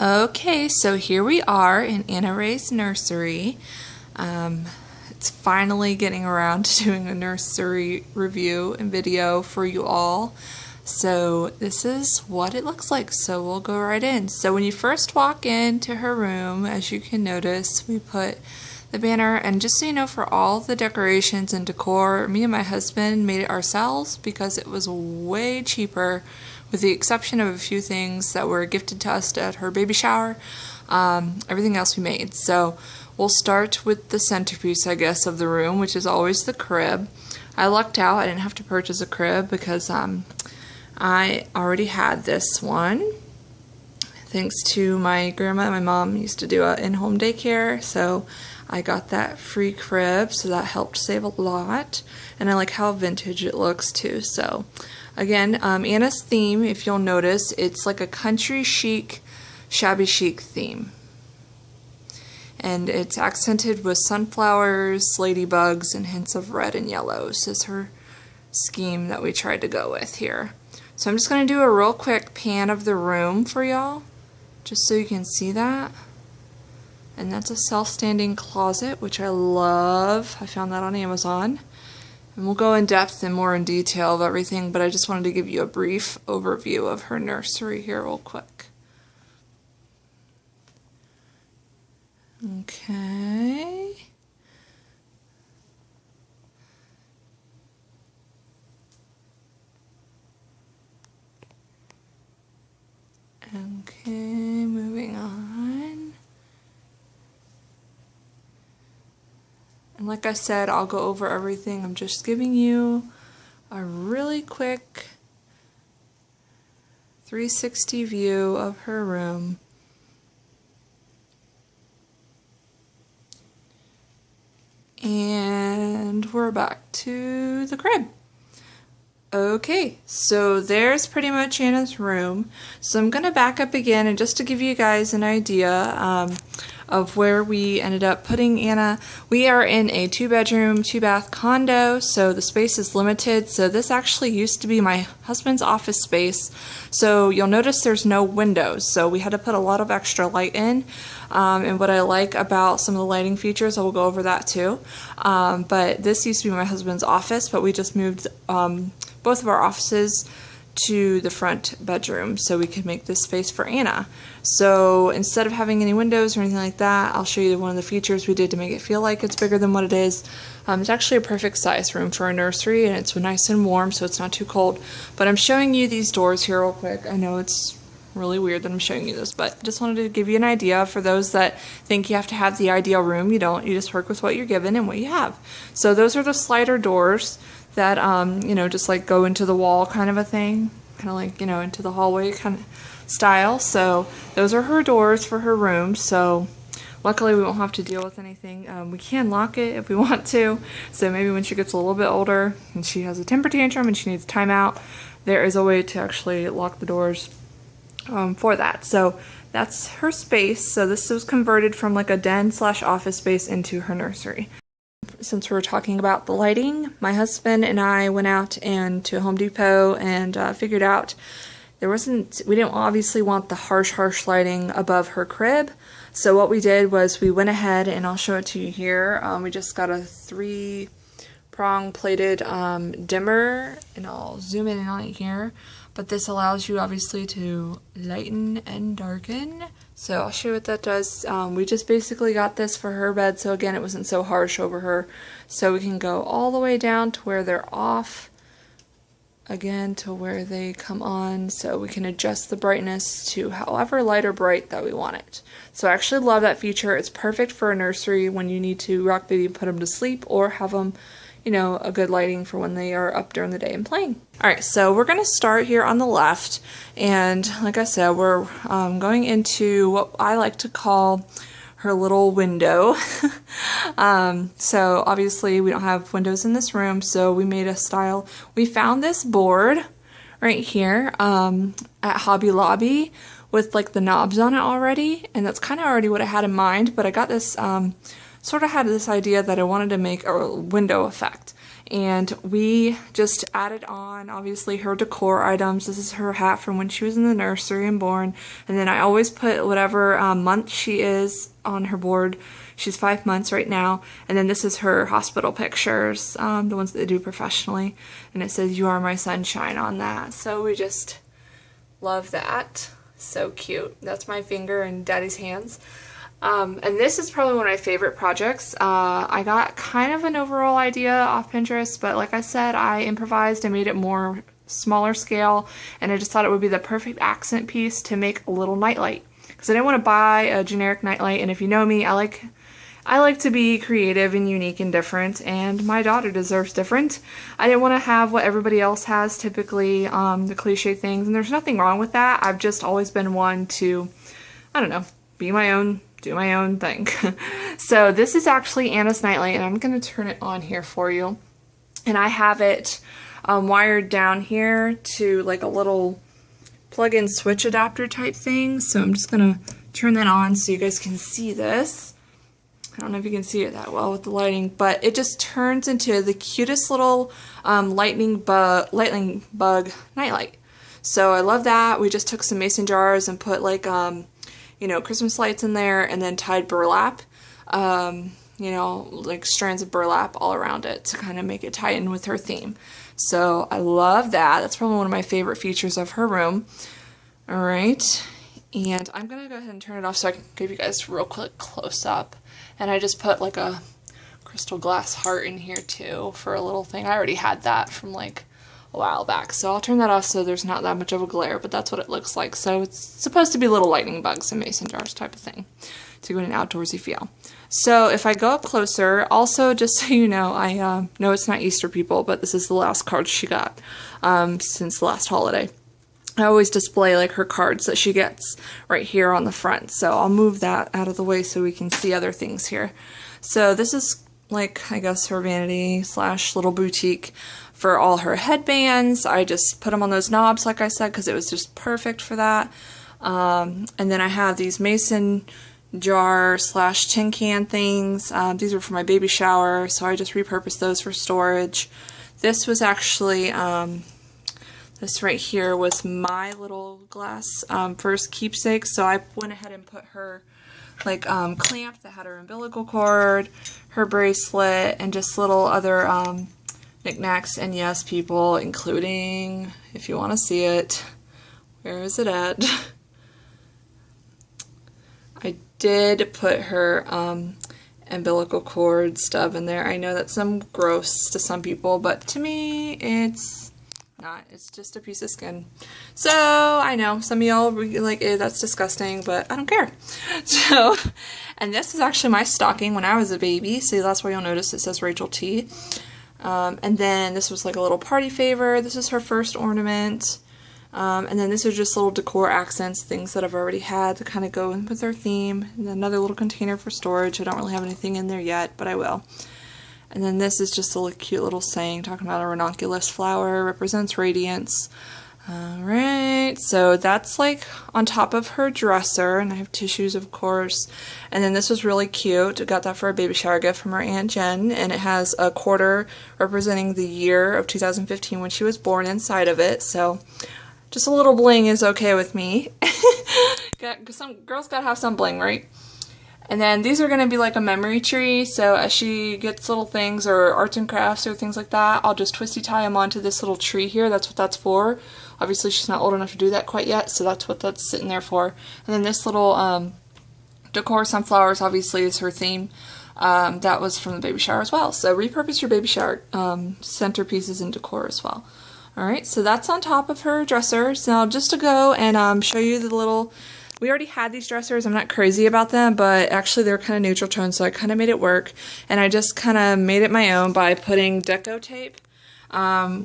Okay, so here we are in Anna Ray's nursery. It's finally getting around to doing a nursery review and video for you all. So this is what it looks like, so we'll go right in. So when you first walk into her room, as you can notice, we put the banner, and just so you know, for all the decorations and decor, me and my husband made it ourselves because it was way cheaper, with the exception of a few things that were gifted to us at her baby shower. Everything else we made. So we'll start with the centerpiece, I guess, of the room, which is always the crib. I lucked out. I didn't have to purchase a crib because I already had this one. Thanks to my grandma and my mom used to do an in-home daycare, so I got that free crib, so that helped save a lot. And I like how vintage it looks too. So again, Anna's theme, if you'll notice, it's like a country chic, shabby chic theme. And it's accented with sunflowers, ladybugs, and hints of red and yellow. This is her scheme that we tried to go with here. So I'm just going to do a real quick pan of the room for y'all, just so you can see that. And that's a self-standing closet, which I love. I found that on Amazon. And we'll go in depth and more in detail of everything, but I just wanted to give you a brief overview of her nursery here real quick. Okay. Okay, moving on. And like I said, I'll go over everything. I'm just giving you a really quick 360 view of her room. And we're back to the crib. Okay, so there's pretty much Anna's room. So I'm going to back up again, and just to give you guys an idea of where we ended up putting Anna. We are in a 2-bedroom, 2-bath condo, so the space is limited. So this actually used to be my husband's office space. So you'll notice there's no windows, so we had to put a lot of extra light in. And what I like about some of the lighting features, I will go over that too. But this used to be my husband's office, but we just moved both of our offices to the front bedroom so we could make this space for Anna. So instead of having any windows or anything like that, I'll show you one of the features we did to make it feel like it's bigger than what it is. It's actually a perfect size room for a nursery, and it's nice and warm, so it's not too cold. But I'm showing you these doors here real quick. I know it's really weird that I'm showing you this, but just wanted to give you an idea for those that think you have to have the ideal room. You don't. You just work with what you're given and what you have. So those are the slider doors that you know, just like go into the wall kind of a thing, kind of like, you know, into the hallway kind of style. So those are her doors for her room. So luckily we won't have to deal with anything. We can lock it if we want to, so maybe when she gets a little bit older and she has a temper tantrum and she needs timeout, there is a way to actually lock the doors for that. So that's her space. So this was converted from like a den / office space into her nursery. Since we're talking about the lighting, my husband and I went out and to Home Depot and figured out we didn't obviously want the harsh lighting above her crib. So what we did was we went ahead, and I'll show it to you here. We just got a 3-prong plated dimmer, and I'll zoom in on it here. But this allows you obviously to lighten and darken. So I'll show you what that does. We just basically got this for her bed, so again, it wasn't so harsh over her. So we can go all the way down to where they're off, again to where they come on, so we can adjust the brightness to however light or bright that we want it. So I actually love that feature. It's perfect for a nursery when you need to rock baby and put them to sleep, or have them, you know, a good lighting for when they are up during the day and playing. Alright, so we're going to start here on the left, and like I said, we're going into what I like to call her little window. So obviously we don't have windows in this room, so we made a style. We found this board right here at Hobby Lobby with like the knobs on it already, and that's kind of already what I had in mind, but I got this sort of had this idea that I wanted to make a window effect. And we just added on, obviously, her decor items. This is her hat from when she was in the nursery and born. And then I always put whatever month she is on her board. She's 5 months right now. And then this is her hospital pictures, the ones that they do professionally. And it says, "You are my sunshine" on that. So we just love that. So cute. That's my finger and Daddy's hands. And this is probably one of my favorite projects. I got kind of an overall idea off Pinterest, but like I said, I improvised and made it more smaller scale, and I just thought it would be the perfect accent piece to make a little nightlight. Because I didn't want to buy a generic nightlight, and if you know me, I like to be creative and unique and different, and my daughter deserves different. I didn't want to have what everybody else has, typically, the cliche things, and there's nothing wrong with that. I've just always been one to, I don't know, be my own, do my own thing. So this is actually Anna's nightlight, and I'm going to turn it on here for you. And I have it wired down here to like a little plug-in switch adapter type thing. So I'm just going to turn that on so you guys can see this. I don't know if you can see it that well with the lighting, but it just turns into the cutest little lightning bug nightlight. So I love that. We just took some mason jars and put like you know, Christmas lights in there, and then tied burlap, you know, like strands of burlap all around it to kind of make it tie in with her theme. So I love that. That's probably one of my favorite features of her room. All right, and I'm gonna go ahead and turn it off so I can give you guys a real quick close up. And I just put like a crystal glass heart in here too for a little thing. I already had that from like a while back, so I'll turn that off so there's not that much of a glare, but that's what it looks like. So it's supposed to be little lightning bugs and mason jars type of thing to give it an outdoorsy feel. So if I go up closer, also just so you know, I know it's not Easter, people, but this is the last card she got since the last holiday. I always display like her cards that she gets right here on the front, so I'll move that out of the way so we can see other things here. So this is like, I guess, her vanity slash little boutique for all her headbands. I just put them on those knobs, like I said, because it was just perfect for that. And then I have these mason jar slash tin can things. These were for my baby shower, so I just repurposed those for storage. This was actually, this right here was my little glass first keepsake, so I went ahead and put her like clamp that had her umbilical cord, her bracelet, and just little other knickknacks. And yes, people, including, if you want to see it, where is it at? I did put her umbilical cord stub in there. I know that's some gross to some people, but to me it's not. It's just a piece of skin. So I know some of y'all like, "Ew, that's disgusting," but I don't care. So, and this is actually my stocking when I was a baby, so that's why you'll notice it says Rachel T. And then this was like a little party favor. This is her first ornament. And then these are just little decor accents, things that I've already had to kind of go in with their theme. And another little container for storage. I don't really have anything in there yet, but I will. And then this is just a cute little saying talking about a ranunculus flower represents radiance. Alright, so that's like on top of her dresser, and I have tissues, of course. And then this was really cute. I got that for a baby shower gift from her Aunt Jen, and it has a quarter representing the year of 2015 when she was born inside of it. So just a little bling is okay with me. Some girls gotta have some bling, right? And then these are going to be like a memory tree, so as she gets little things or arts and crafts or things like that, I'll just twisty tie them onto this little tree here. That's what that's for. Obviously she's not old enough to do that quite yet, so that's what that's sitting there for. And then this little decor sunflowers obviously is her theme. That was from the baby shower as well. So repurpose your baby shower centerpieces and decor as well. Alright, so that's on top of her dressers. Now just to go and show you the little... We already had these dressers. I'm not crazy about them, but actually they're kind of neutral tone, so I kind of made it work. And I just kind of made it my own by putting deco tape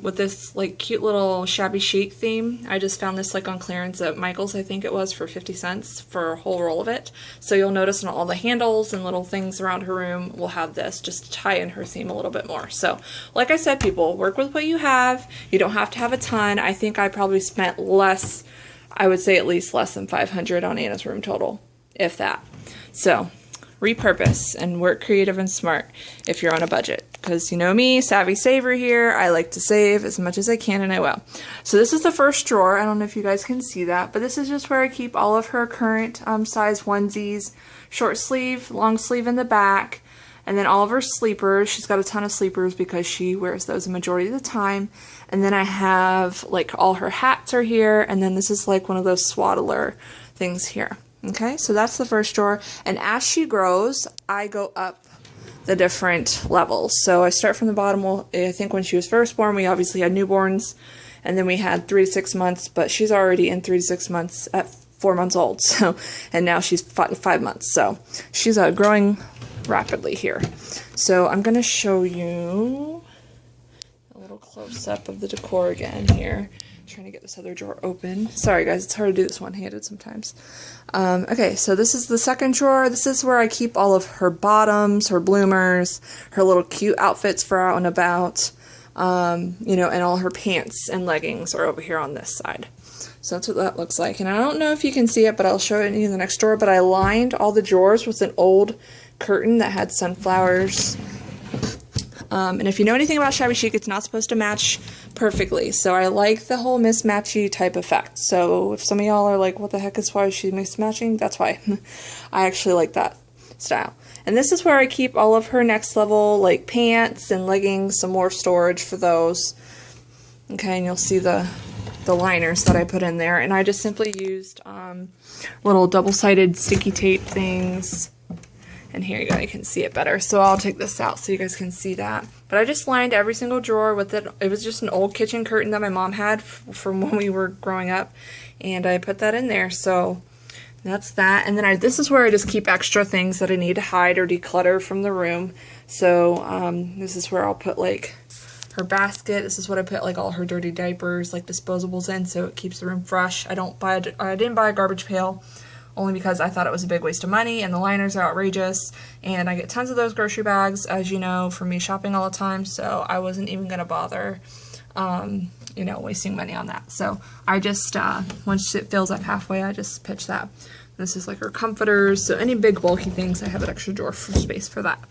with this like cute little shabby chic theme. I just found this like on clearance at Michael's, I think it was, for 50 cents for a whole roll of it. So you'll notice on all the handles and little things around her room will have this just to tie in her theme a little bit more. So like I said, people, work with what you have. You don't have to have a ton. I think I probably spent less, I would say at least less than $500 on Anna's room total, if that. So repurpose and work creative and smart if you're on a budget. Because you know me, savvy saver here, I like to save as much as I can, and I will. So this is the first drawer. I don't know if you guys can see that, but this is just where I keep all of her current size onesies, short sleeve, long sleeve in the back, and then all of her sleepers. She's got a ton of sleepers because she wears those a majority of the time. And then I have like all her hats are here, and then this is like one of those swaddler things here. Okay, so that's the first drawer, and as she grows, I go up the different levels. So I start from the bottom. Well, I think when she was first born, we obviously had newborns, and then we had 3 to 6 months, but she's already in 3 to 6 months at 4 months old, so, and now she's 5 months, so she's growing rapidly here. So I'm going to show you a little close-up of the decor again here. Trying to get this other drawer open. Sorry guys, it's hard to do this one-handed sometimes. Okay, so this is the second drawer. This is where I keep all of her bottoms, her bloomers, her little cute outfits for out and about, you know, and all her pants and leggings are over here on this side. So that's what that looks like. And I don't know if you can see it, but I'll show it in the next drawer. But I lined all the drawers with an old curtain that had sunflowers. And if you know anything about shabby chic, it's not supposed to match perfectly. So I like the whole mismatchy type effect. So if some of y'all are like, what the heck is why is she mismatching? That's why. I actually like that style. And this is where I keep all of her next level, like pants and leggings, some more storage for those. Okay, and you'll see the liners that I put in there. And I just simply used little double-sided sticky tape things. And here you go, you can see it better. So I'll take this out so you guys can see that. But I just lined every single drawer with it. It was just an old kitchen curtain that my mom had from when we were growing up. And I put that in there. So that's that. And then this is where I just keep extra things that I need to hide or declutter from the room. So this is where I'll put like her basket. This is what I put like all her dirty diapers, like disposables in, so it keeps the room fresh. I didn't buy a garbage pail, only because I thought it was a big waste of money, and the liners are outrageous, and I get tons of those grocery bags, as you know, from me shopping all the time, so I wasn't even going to bother, you know, wasting money on that. So I just, once it fills up halfway, I just pitch that. This is like her comforters, so any big bulky things, I have an extra drawer for space for that.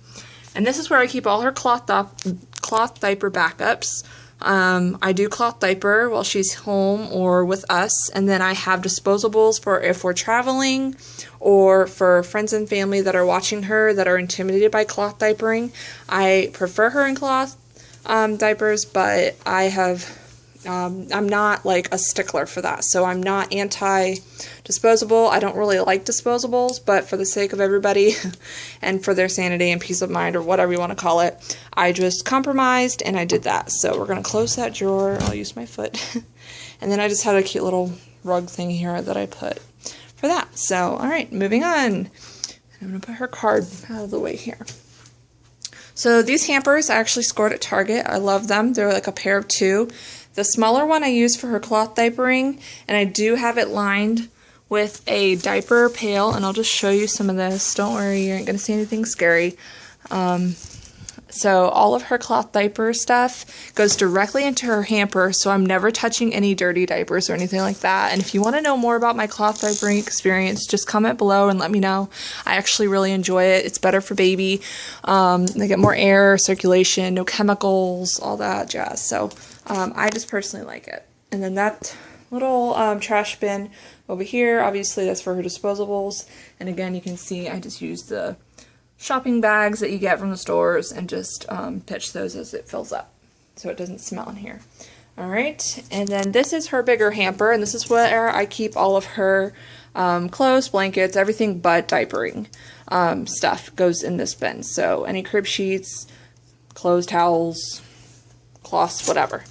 And this is where I keep all her cloth diaper backups. I do cloth diaper while she's home or with us, and then I have disposables for if we're traveling or for friends and family that are watching her that are intimidated by cloth diapering. I prefer her in cloth diapers, but I have I'm not like a stickler for that, so I'm not anti-disposable. I don't really like disposables, but for the sake of everybody and for their sanity and peace of mind, or whatever you want to call it, I just compromised and I did that. So we're going to close that drawer. I'll use my foot. And then I just had a cute little rug thing here that I put for that. So, all right, moving on. I'm going to put her card out of the way here. So these hampers I actually scored at Target. I love them. They're like a pair of 2. The smaller one I use for her cloth diapering, and I do have it lined with a diaper pail, and I'll just show you some of this. Don't worry, you ain't going to see anything scary. So all of her cloth diaper stuff goes directly into her hamper, so I'm never touching any dirty diapers or anything like that. And if you want to know more about my cloth diapering experience, just comment below and let me know. I actually really enjoy it. It's better for baby. They get more air, circulation, no chemicals, all that jazz. So I just personally like it. And then that little trash bin over here, obviously that's for her disposables. And again, you can see I just use the shopping bags that you get from the stores and just pitch those as it fills up so it doesn't smell in here. Alright, and then this is her bigger hamper, and this is where I keep all of her clothes, blankets, everything but diapering stuff goes in this bin. So any crib sheets, clothes, towels, cloths, whatever.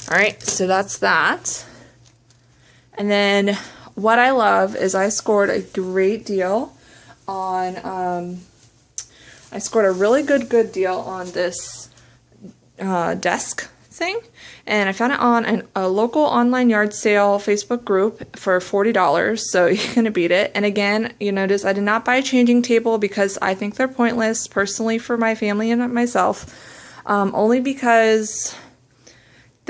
Alright, so that's that. And then what I love is I scored a great deal on I scored a really good deal on this desk thing, and I found it on a local online yard sale Facebook group for $40, so you're gonna beat it. And again, you notice I did not buy a changing table because I think they're pointless personally for my family and myself, only because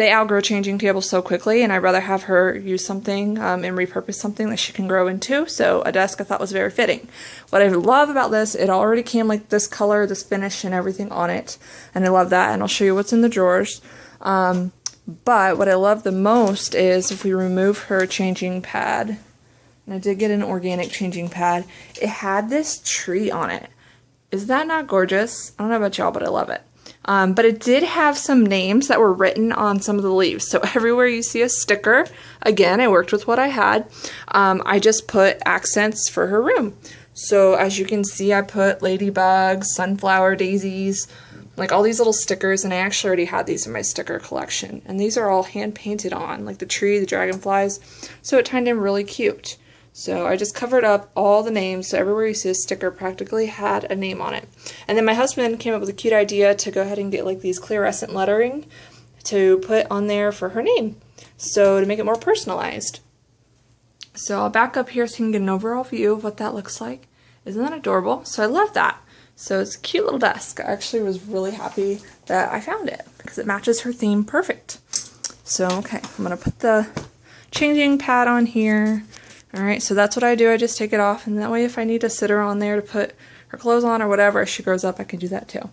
they outgrow changing tables so quickly, and I'd rather have her use something and repurpose something that she can grow into. So a desk I thought was very fitting. What I love about this, it already came like this color, this finish, and everything on it, and I love that. And I'll show you what's in the drawers. But what I love the most is if we remove her changing pad, and I did get an organic changing pad, it had this tree on it. Is that not gorgeous? I don't know about y'all, but I love it. But it did have some names that were written on some of the leaves. So everywhere you see a sticker, again, I worked with what I had. I just put accents for her room. So as you can see, I put ladybugs, sunflower daisies, like all these little stickers, and I actually already had these in my sticker collection. And these are all hand painted on, like the tree, the dragonflies. So it turned in really cute. So I just covered up all the names, so everywhere you see a sticker practically had a name on it. And then my husband came up with a cute idea to go ahead and get like these fluorescent lettering to put on there for her name, so to make it more personalized. So I'll back up here so you can get an overall view of what that looks like. Isn't that adorable? So I love that. So it's a cute little desk. I actually was really happy that I found it because it matches her theme perfect. So okay, I'm going to put the changing pad on here. Alright, so that's what I do. I just take it off, and that way if I need to sit her on there to put her clothes on or whatever, as she grows up, I can do that too.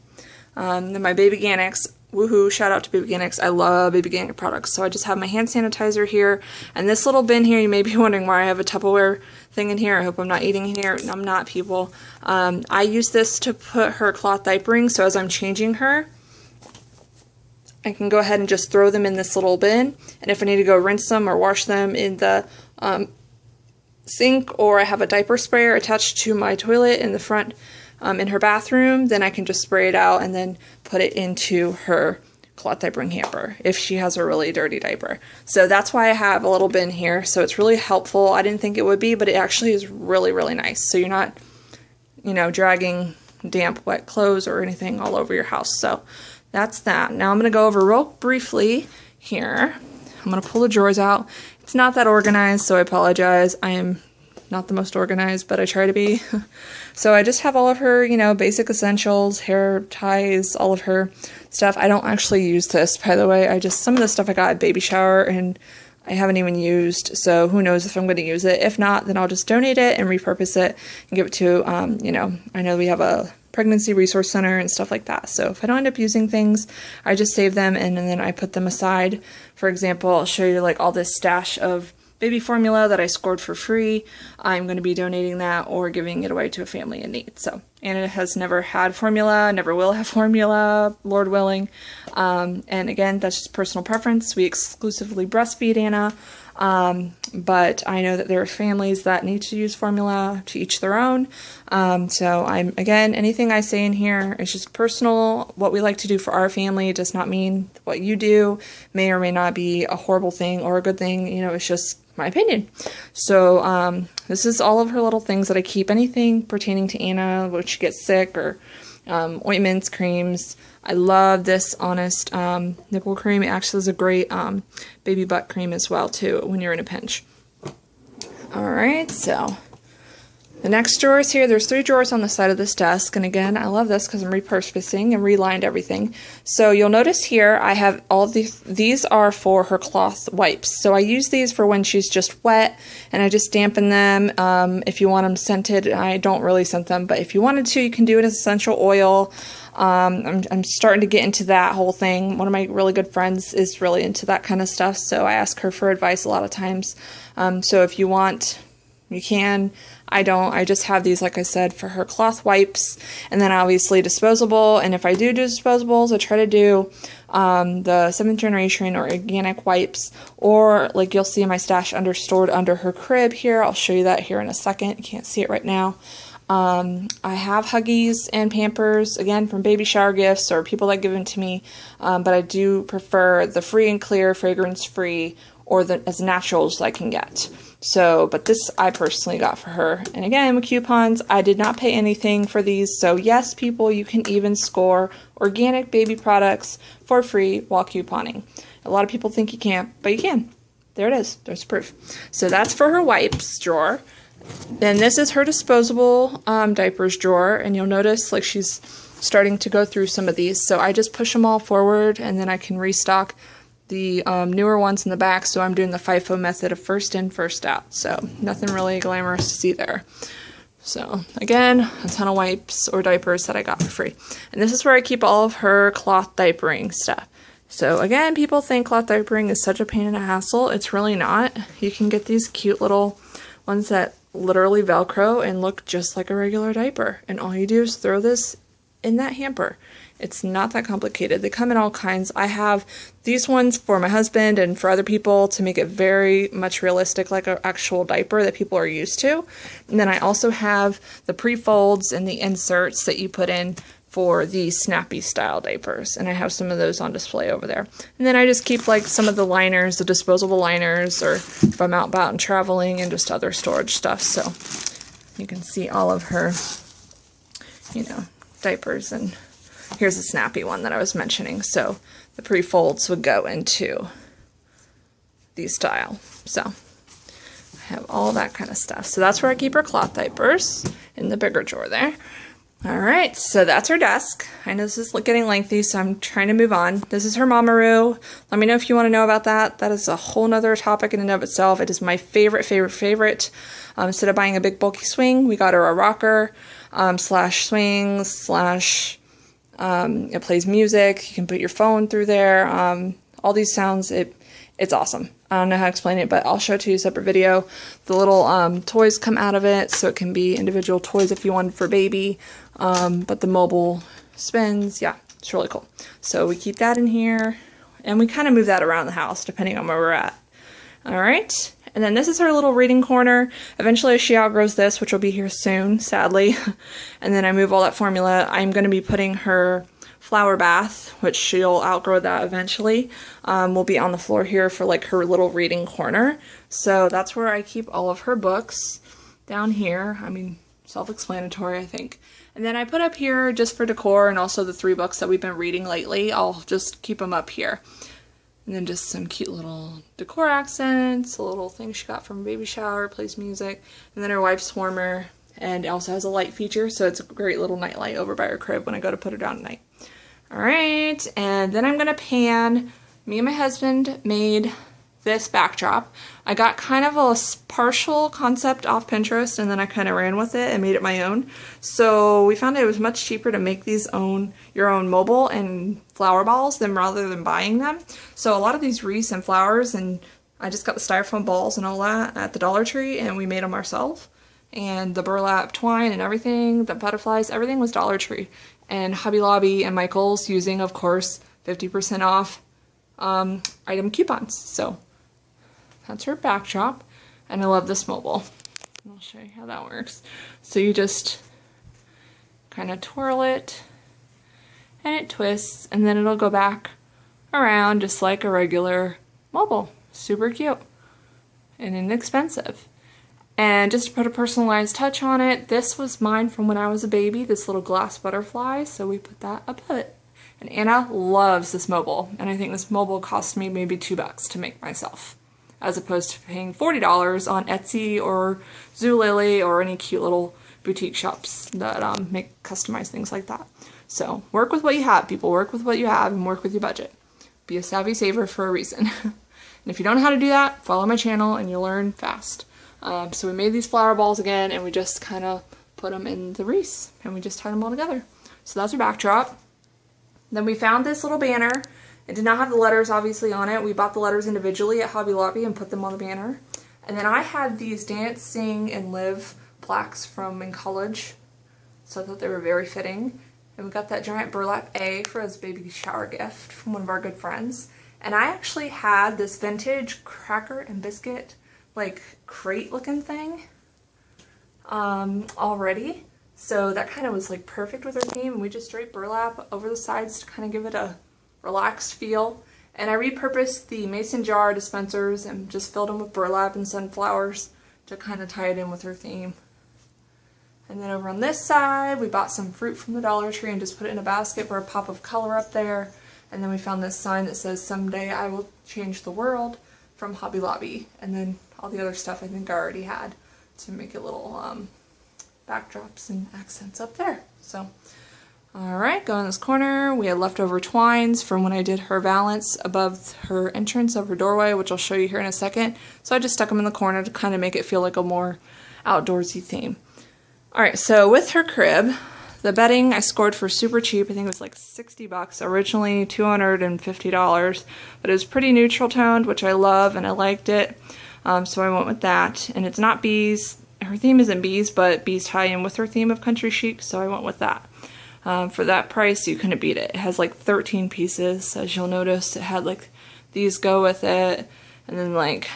Then my Baby Organics, woohoo, shout out to Baby Organics. I love Baby Organic products. So I just have my hand sanitizer here, and this little bin here, you may be wondering why I have a Tupperware thing in here. I hope I'm not eating in here. No, I'm not, people. I use this to put her cloth diapering, so as I'm changing her, I can go ahead and just throw them in this little bin, and if I need to go rinse them or wash them in the sink, or I have a diaper sprayer attached to my toilet in the front in her bathroom, then I can just spray it out and then put it into her cloth diapering hamper if she has a really dirty diaper. So that's why I have a little bin here. So it's really helpful. I didn't think it would be, but it actually is really, really nice. So you're not, you know, dragging damp, wet clothes or anything all over your house. So that's that. Now I'm going to go over real briefly here. I'm going to pull the drawers out. It's not that organized, so I apologize. I am not the most organized, but I try to be. So I just have all of her, you know, basic essentials, hair ties, all of her stuff. I don't actually use this, by the way. Some of the stuff I got at baby shower and I haven't even used, so who knows if I'm going to use it. If not, then I'll just donate it and repurpose it and give it to, you know, I know we have a pregnancy resource center and stuff like that. So if I don't end up using things, I just save them and then I put them aside. For example, I'll show you like all this stash of baby formula that I scored for free. I'm going to be donating that or giving it away to a family in need. So Anna has never had formula, never will have formula, Lord willing. And again, that's just personal preference. We exclusively breastfeed Anna. But I know that there are families that need to use formula, to each their own. So again, anything I say in here is just personal. What we like to do for our family does not mean what you do may or may not be a horrible thing or a good thing. You know, it's just my opinion. So, this is all of her little things that I keep. Anything pertaining to Anna when she gets sick, or ointments, creams. I love this Honest nipple cream. It actually is a great baby butt cream as well too when you're in a pinch. Alright, so the next drawers here, there's 3 drawers on the side of this desk, and again, I love this because I'm repurposing and relined everything. So you'll notice here I have all these are for her cloth wipes. So I use these for when she's just wet, and I just dampen them. If you want them scented, I don't really scent them, but if you wanted to, you can do it as essential oil. I'm starting to get into that whole thing. One of my really good friends is really into that kind of stuff, so I ask her for advice a lot of times. So if you want, you can. I don't. I just have these, like I said, for her cloth wipes, and then obviously disposable. And if I do disposables, I try to do the 7th generation or organic wipes, or like you'll see in my stash stored under her crib here. I'll show you that here in a second. You can't see it right now. I have Huggies and Pampers, again, from baby shower gifts or people that give them to me, but I do prefer the free and clear, fragrance-free, or as natural as I can get. So, but this I personally got for her. And again, with coupons, I did not pay anything for these. So yes, people, you can even score organic baby products for free while couponing. A lot of people think you can't, but you can. There it is. There's proof. So that's for her wipes drawer. Then this is her disposable diapers drawer, and you'll notice like she's starting to go through some of these. So I just push them all forward, and then I can restock the newer ones in the back, so I'm doing the FIFO method of first in, first out. So nothing really glamorous to see there. So again, a ton of wipes or diapers that I got for free. And this is where I keep all of her cloth diapering stuff. So again, people think cloth diapering is such a pain and a hassle. It's really not. You can get these cute little ones that literally Velcro and look just like a regular diaper. And all you do is throw this in that hamper. It's not that complicated. They come in all kinds. I have these ones for my husband and for other people to make it very much realistic, like an actual diaper that people are used to. And then I also have the pre-folds and the inserts that you put in for the snappy style diapers. And I have some of those on display over there. And then I just keep like some of the liners, the disposable liners, or if I'm out about and traveling, and just other storage stuff. So you can see all of her, you know, diapers. And here's a snappy one that I was mentioning. So the pre-folds would go into these style. So I have all that kind of stuff. So that's where I keep her cloth diapers, in the bigger drawer there. Alright, so that's her desk. I know this is getting lengthy, so I'm trying to move on. This is her Mamaru. Let me know if you want to know about that. That is a whole nother topic in and of itself. It is my favorite. Instead of buying a big bulky swing, we got her a rocker, slash swing, slash, it plays music. You can put your phone through there. All these sounds, it's awesome. I don't know how to explain it, but I'll show it to you in a separate video. The little toys come out of it, so it can be individual toys if you want for baby. But the mobile spins, yeah, it's really cool. So we keep that in here, and we kind of move that around the house depending on where we're at. All right, and then this is her little reading corner. Eventually she outgrows this, which will be here soon, sadly. And then I move all that formula. I'm going to be putting her flower bath, which she'll outgrow that eventually, will be on the floor here for like her little reading corner. So that's where I keep all of her books, down here. I mean, self-explanatory, I think. And then I put up here just for decor, and also the 3 books that we've been reading lately. I'll just keep them up here. And then just some cute little decor accents, a little thing she got from a baby shower, plays music, and then her wife's warmer, and it also has a light feature, so it's a great little night light over by her crib when I go to put her down at night. Alright, and then I'm going to pan. Me and my husband made this backdrop. I got kind of a partial concept off Pinterest, and then I kind of ran with it and made it my own. So we found it was much cheaper to make these your own mobile and flower balls rather than buying them. So a lot of these wreaths and flowers, and I just got the styrofoam balls and all that at the Dollar Tree, and we made them ourselves. And the burlap twine and everything, the butterflies, everything was Dollar Tree. And Hobby Lobby and Michael's using, of course, 50% off item coupons. So that's her backdrop, and I love this mobile. I'll show you how that works. So you just kind of twirl it, and it twists, and then it'll go back around just like a regular mobile. Super cute and inexpensive. And just to put a personalized touch on it, this was mine from when I was a baby, this little glass butterfly, so we put that up it. And Anna loves this mobile, and I think this mobile cost me maybe $2 to make myself, as opposed to paying $40 on Etsy or Zulily or any cute little boutique shops that make customized things like that. So work with what you have, people. Work with what you have and work with your budget. Be a savvy saver for a reason. And if you don't know how to do that, follow my channel and you'll learn fast. So we made these flower balls again, and we just kind of put them in the wreaths, and we just tied them all together. So that's our backdrop. Then we found this little banner. It did not have the letters obviously on it. We bought the letters individually at Hobby Lobby and put them on the banner. And then I had these Dance, Sing, and Live plaques from in college, so I thought they were very fitting. And we got that giant burlap A for his baby shower gift from one of our good friends. And I actually had this vintage cracker and biscuit like crate looking thing already, so that kind of was like perfect with our theme, and we just draped burlap over the sides to kind of give it a relaxed feel. And I repurposed the mason jar dispensers and just filled them with burlap and sunflowers to kind of tie it in with her theme. And then over on this side we bought some fruit from the Dollar Tree and just put it in a basket for a pop of color up there. And then we found this sign that says "Someday I Will Change the World" from Hobby Lobby, and then all the other stuff I think I already had to make it little backdrops and accents up there. So Alright, go in this corner. We had leftover twines from when I did her valance above her entrance of her doorway, which I'll show you here in a second. So I just stuck them in the corner to kind of make it feel like a more outdoorsy theme. Alright, so with her crib, the bedding I scored for super cheap. I think it was like 60 bucks, originally $250, but it was pretty neutral toned, which I love, and I liked it. So I went with that. And it's not bees. Her theme isn't bees, but bees tie in with her theme of country chic, so I went with that. For that price, you couldn't beat it. It has like 13 pieces, as you'll notice. It had like these go with it, and then like,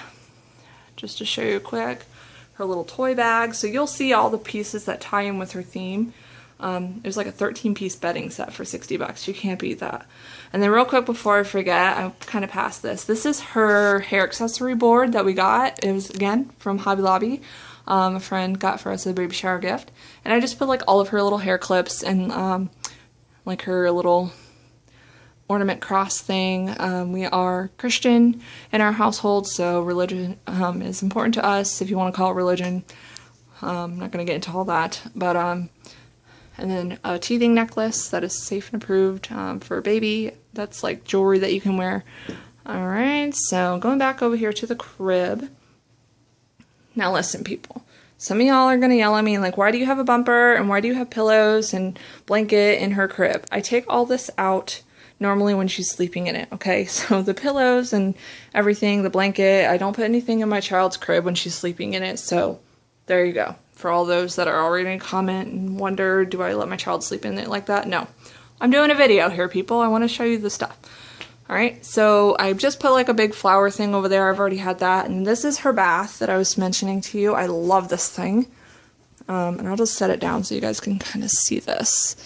just to show you quick, her little toy bag. So you'll see all the pieces that tie in with her theme. It was like a 13-piece bedding set for 60 bucks. You can't beat that. And then real quick before I forget, I'm kind of past this. This is her hair accessory board that we got. It was, again, from Hobby Lobby. A friend got for us a baby shower gift. And I just put like all of her little hair clips and like her little ornament cross thing. We are Christian in our household, so religion is important to us, if you want to call it religion. I'm not going to get into all that. But and then a teething necklace that is safe and approved for a baby. That's like jewelry that you can wear. Alright, so going back over here to the crib. Now listen, people. Some of y'all are going to yell at me like, why do you have a bumper and why do you have pillows and blanket in her crib? I take all this out normally when she's sleeping in it, okay? So the pillows and everything, the blanket, I don't put anything in my child's crib when she's sleeping in it, so there you go. For all those that are already going to comment and wonder, do I let my child sleep in it like that? No. I'm doing a video here, people. I want to show you the stuff. Alright, so I just put like a big flower thing over there. I've already had that. And this is her bath that I was mentioning to you. I love this thing. And I'll just set it down so you guys can kind of see this.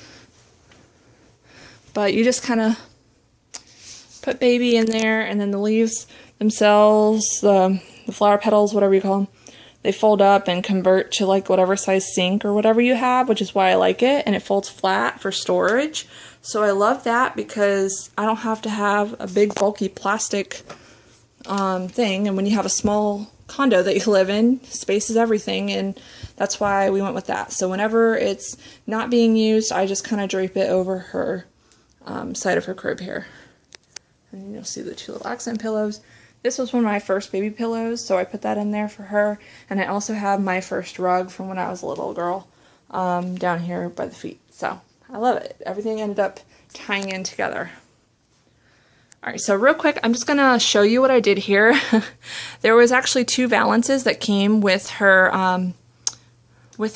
But you just kind of put baby in there, and then the leaves themselves, the flower petals, whatever you call them, they fold up and convert to like whatever size sink or whatever you have, which is why I like it. And it folds flat for storage. So I love that because I don't have to have a big bulky plastic thing. And when you have a small condo that you live in, space is everything, and that's why we went with that. So whenever it's not being used, I just kind of drape it over her side of her crib here. And you'll see the two little accent pillows. This was one of my first baby pillows, so I put that in there for her. And I also have my first rug from when I was a little girl down here by the feet. So I love it. Everything ended up tying in together. Alright, so real quick, I'm just going to show you what I did here. There was actually 2 valances that came with her, what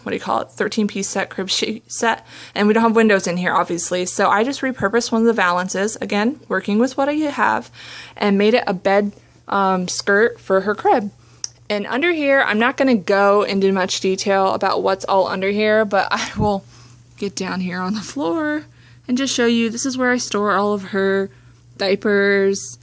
do you call it, 13-piece set, crib set. And we don't have windows in here, obviously. So I just repurposed one of the valances, again, working with what I have, and made it a bed skirt for her crib. And under here, I'm not going to go into much detail about what's all under here, but I will get down here on the floor and just show you. This is where I store all of her diapers,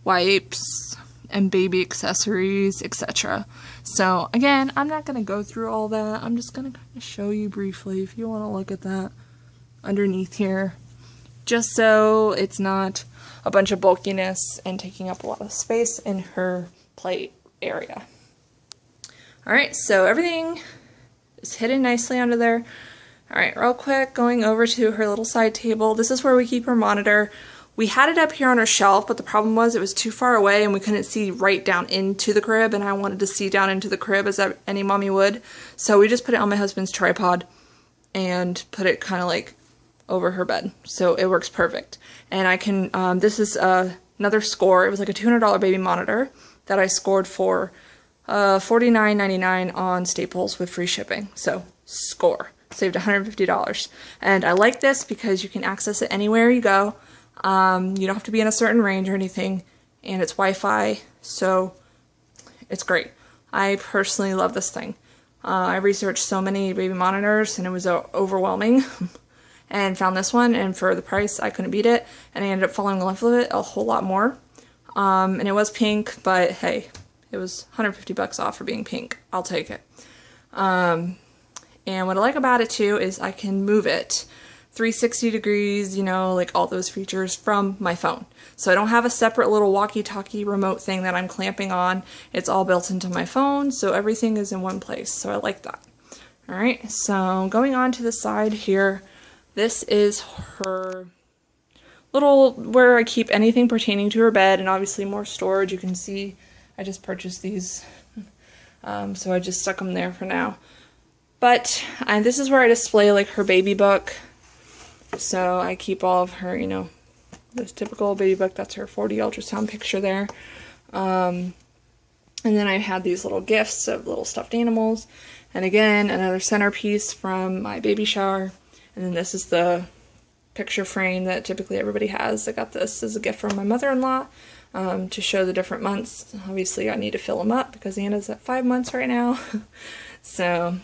wipes, and baby accessories, etc. So again, I'm not going to go through all that. I'm just going to kind of show you briefly if you want to look at that underneath here, just so it's not a bunch of bulkiness and taking up a lot of space in her play area. Alright, so everything is hidden nicely under there. Alright, real quick, going over to her little side table. This is where we keep her monitor. We had it up here on her shelf, but the problem was it was too far away and we couldn't see right down into the crib, and I wanted to see down into the crib as any mommy would. So we just put it on my husband's tripod and put it kind of like over her bed. So it works perfect. And I can, this is another score. It was like a $200 baby monitor that I scored for $49.99 on Staples with free shipping. So score. Saved $150. And I like this because you can access it anywhere you go. You don't have to be in a certain range or anything, and it's Wi-Fi, so it's great. I personally love this thing. I researched so many baby monitors, and it was overwhelming, and found this one, and for the price, I couldn't beat it, and I ended up falling in love with it a whole lot more. And it was pink, but hey, it was 150 bucks off for being pink. I'll take it. And what I like about it too is I can move it 360 degrees, you know, like all those features from my phone. So I don't have a separate little walkie-talkie remote thing that I'm clamping on. It's all built into my phone, so everything is in one place. So I like that. Alright, so going on to the side here, This is her little, where I keep anything pertaining to her bed, and obviously more storage. You can see I just purchased these, so I just stuck them there for now. But this is where I display like her baby book. So I keep all of her, you know, this typical baby book. That's her 4D ultrasound picture there. And then I had these little gifts of little stuffed animals. And again, another centerpiece from my baby shower. And then this is the picture frame that typically everybody has. I got this as a gift from my mother-in-law to show the different months. Obviously, I need to fill them up because Anna's at 5 months right now. So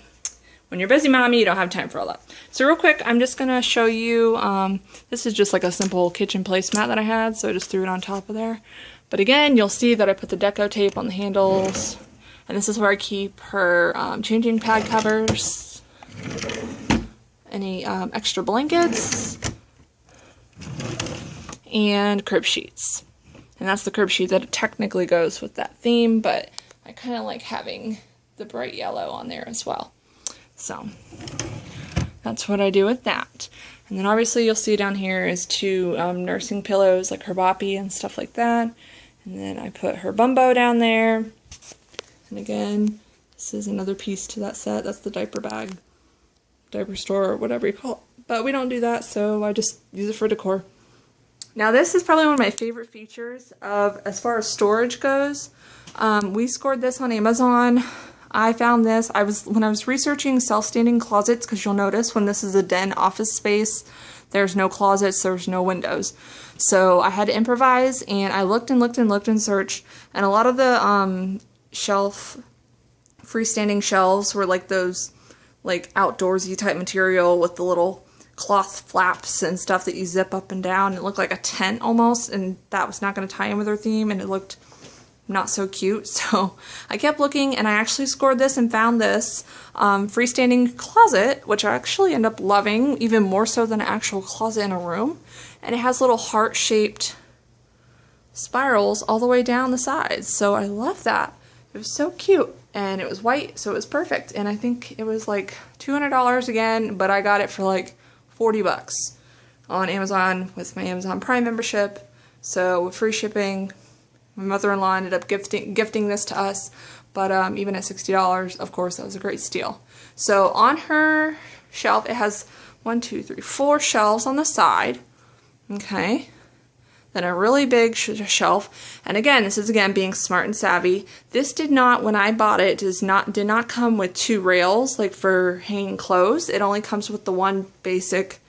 when you're busy mommy, you don't have time for all that. So real quick, I'm just going to show you, this is just like a simple kitchen placemat that I had, so I just threw it on top of there. But again, you'll see that I put the deco tape on the handles, and this is where I keep her changing pad covers, any extra blankets, and crib sheets. And that's the crib sheet that technically goes with that theme, but I kind of like having the bright yellow on there as well. So that's what I do with that. And then obviously you'll see down here is 2 nursing pillows, like her boppy and stuff like that. And then I put her bumbo down there. And again, this is another piece to that set. That's the diaper bag, diaper store, or whatever you call it. But we don't do that, so I just use it for decor. Now this is probably one of my favorite features of, as far as storage goes. We scored this on Amazon. I found this, when I was researching self-standing closets, because you'll notice when this is a den office space, there's no closets, there's no windows. So I had to improvise, and I looked and looked and looked and searched, and a lot of the freestanding shelves were like those like outdoorsy type material with the little cloth flaps and stuff that you zip up and down. It looked like a tent almost, and that was not going to tie in with her theme, and it looked not so cute. So I kept looking, and I actually scored this and found this freestanding closet, which I actually end up loving even more so than an actual closet in a room. And it has little heart-shaped spirals all the way down the sides, so I love that. It was so cute, and it was white, so it was perfect. And I think it was like $200 again, but I got it for like 40 bucks on Amazon with my Amazon Prime membership. So with free shipping, my mother-in-law ended up gifting this to us, but even at $60, of course, that was a great steal. So on her shelf, it has 4 shelves on the side, okay? Then a really big shelf, and again, this is again being smart and savvy. This did not, when I bought it, did not come with 2 rails like for hanging clothes. It only comes with the one basic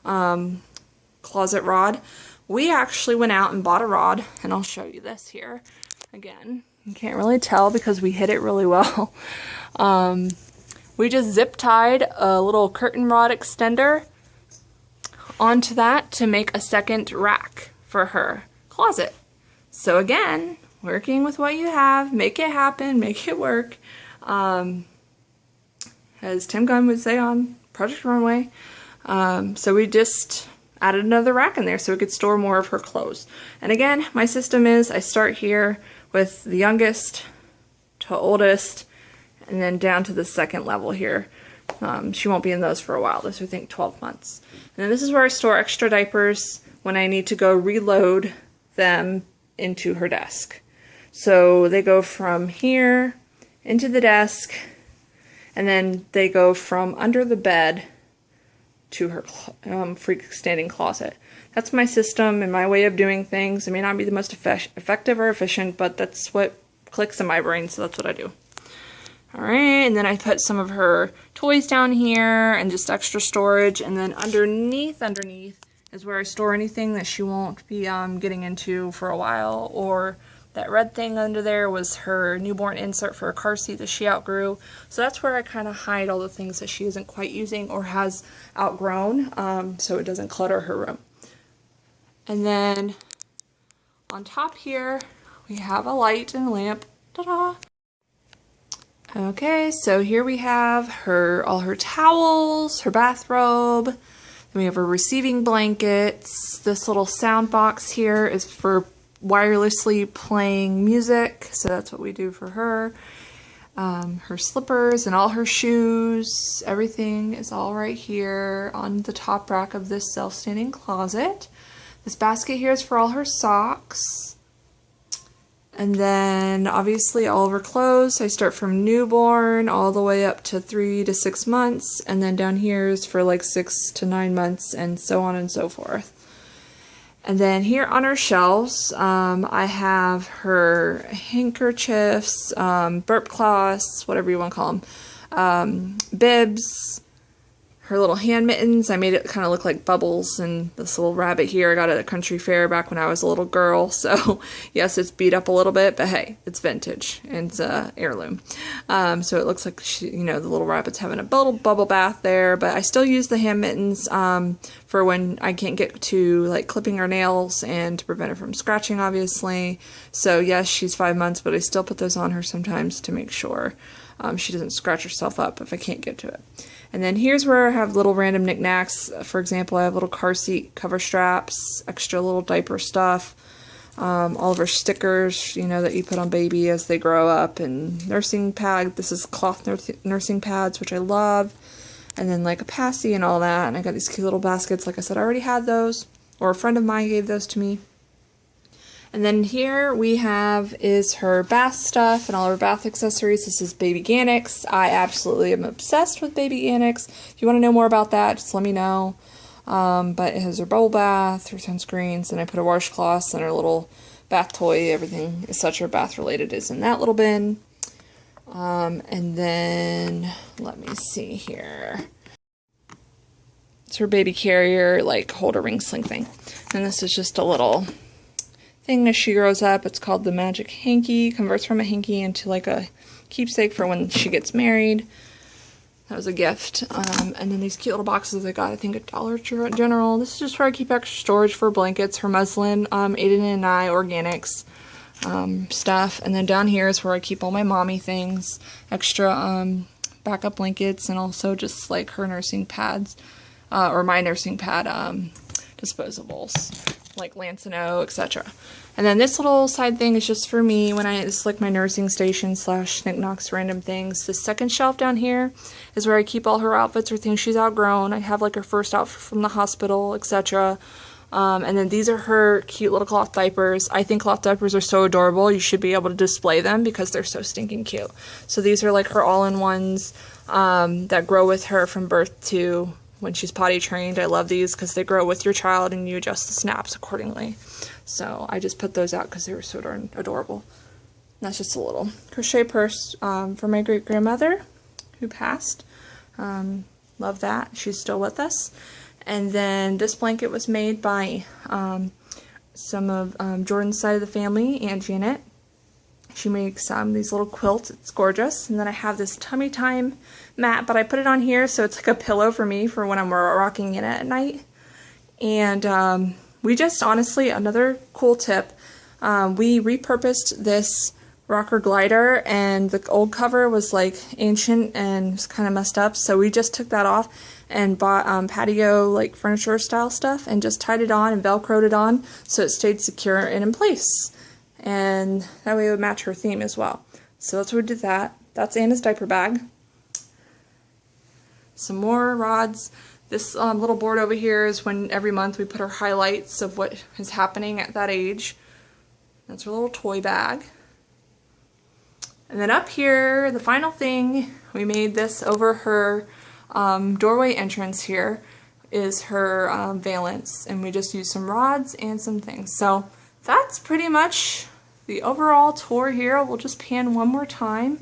closet rod. We actually went out and bought a rod, and I'll show you this here. Again, you can't really tell because we hid it really well. We just zip tied a little curtain rod extender onto that to make a second rack for her closet. So again, working with what you have, make it happen, make it work. As Tim Gunn would say on Project Runway. So we just added another rack in there so we could store more of her clothes. And again, my system is I start here with the youngest to oldest, and then down to the second level here. She won't be in those for a while. This, I think, 12 months. And then this is where I store extra diapers when I need to go reload them into her desk. So they go from here into the desk, and then they go from under the bed to her freestanding closet. That's my system and my way of doing things. It may not be the most effective or efficient, but that's what clicks in my brain, so that's what I do. Alright, and then I put some of her toys down here and just extra storage, and then underneath is where I store anything that she won't be getting into for a while. Or that red thing under there was her newborn insert for a car seat that she outgrew. So that's where I kind of hide all the things that she isn't quite using or has outgrown, so it doesn't clutter her room. And then on top here, we have a light and lamp. Ta-da! Okay, so here we have all her towels, her bathrobe. Then we have her receiving blankets. This little sound box here is for wirelessly playing music, so that's what we do for her. her slippers and all her shoes. Everything is all right here on the top rack of this self-standing closet. This basket here is for all her socks. And then obviously all of her clothes. I start from newborn all the way up to 3 to 6 months. And then down here is for like 6 to 9 months and so on and so forth. And then here on her shelves, I have her handkerchiefs, burp cloths, whatever you want to call them, bibs, her little hand mittens. I made it kind of look like bubbles, and this little rabbit here I got at a country fair back when I was a little girl. So yes, it's beat up a little bit, but hey, it's vintage and it's a heirloom. So it looks like she, you know, the little rabbit's having a bubble bath there, but I still use the hand mittens for when I can't get to like clipping her nails and to prevent her from scratching, obviously. So yes, she's 5 months, but I still put those on her sometimes to make sure she doesn't scratch herself up if I can't get to it. And then here's where I have little random knickknacks. For example, I have little car seat cover straps, extra little diaper stuff, all of her stickers, you know, that you put on baby as they grow up, and nursing pad. This is cloth nursing pads, which I love. And then like a passy and all that. And I got these cute little baskets. Like I said, I already had those, or a friend of mine gave those to me. And then here we have is her bath stuff and all her bath accessories. This is Baby Ganix. I absolutely am obsessed with Baby Ganix. If you want to know more about that, just let me know. But it has her bubble bath, her sunscreens, and I put her washcloths and her little bath toy. Everything is such her bath related is in that little bin. And then, let me see here. It's her baby carrier, like holder ring sling thing. And this is just a little thing as she grows up. It's called the Magic Hanky. Converts from a hanky into like a keepsake for when she gets married. That was a gift. And then these cute little boxes I got, I think, at Dollar General. This is just where I keep extra storage for blankets, her muslin, Aiden and I organics stuff. And then down here is where I keep all my mommy things, extra backup blankets, and also just like her nursing pads, or my nursing pad disposables, like Lancino, etc. And then this little side thing is just for me when it's like my nursing station slash knickknacks random things. The second shelf down here is where I keep all her outfits or things she's outgrown. I have like her first outfit from the hospital, etc. And then these are her cute little cloth diapers. I think cloth diapers are so adorable. You should be able to display them because they're so stinking cute. So these are like her all-in-ones that grow with her from birth to when she's potty trained. I love these because they grow with your child and you adjust the snaps accordingly. So I just put those out because they were so darn adorable. And that's just a little crochet purse for my great-grandmother who passed. Love that. She's still with us. And then this blanket was made by some of Jordan's side of the family, Aunt Janet. She makes these little quilts. It's gorgeous. And then I have this tummy time mat, but I put it on here so it's like a pillow for me for when I'm rocking in it at night. And we just, honestly, another cool tip, we repurposed this rocker glider, and the old cover was like ancient and was kind of messed up, so we just took that off and bought patio like furniture style stuff and just tied it on and velcroed it on so it stayed secure and in place. And that way it would match her theme as well. So that's what we did that. That's Anna's diaper bag. Some more rods. This little board over here is when every month we put our highlights of what is happening at that age. That's her little toy bag. And then up here, the final thing, we made this over her doorway entrance here, is her valance. And we just used some rods and some things. So that's pretty much the overall tour here. We'll just pan one more time.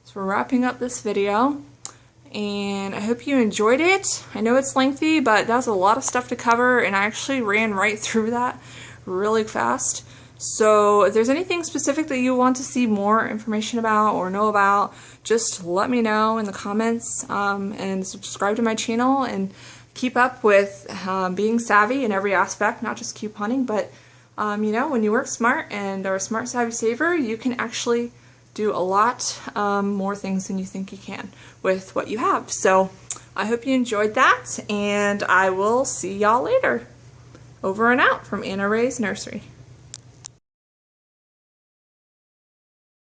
So we're wrapping up this video. And I hope you enjoyed it. I know it's lengthy, but that's a lot of stuff to cover, and I actually ran right through that really fast. So if there's anything specific that you want to see more information about or know about, just let me know in the comments, and subscribe to my channel and keep up with being savvy in every aspect, not just couponing, but you know, when you work smart and are a smart, savvy saver, you can actually do a lot more things than you think you can with what you have. So I hope you enjoyed that, and I will see y'all later. Over and out from Anna Ray's Nursery.